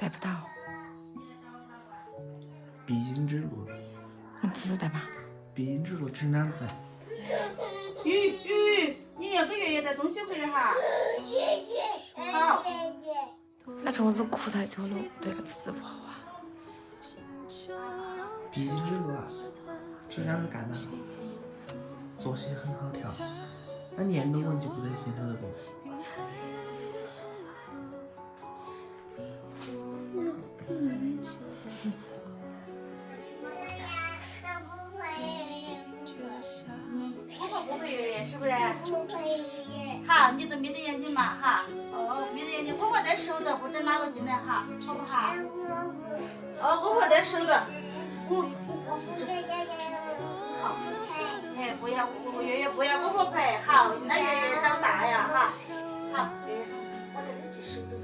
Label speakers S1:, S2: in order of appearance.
S1: 带不到。
S2: 必经之路。
S1: 你知道吗？
S2: 必经之路只两分。
S3: 你要给月月带东西回来哈。好。
S1: 那虫子哭太久了，对个字不好啊。
S2: 必经之路啊，只两个干了，作息很好调，那念叨文就不得心头的动。
S3: 不陪月月是不是？好，你都眯着眼睛嘛哈。哦，眯着眼睛，我婆在收的，不准哪个进来哈，好不好？哦，我婆在收的。好。哎，不要，月月不要我婆陪，好，那月月长大呀哈。好，月月，我在这去收的。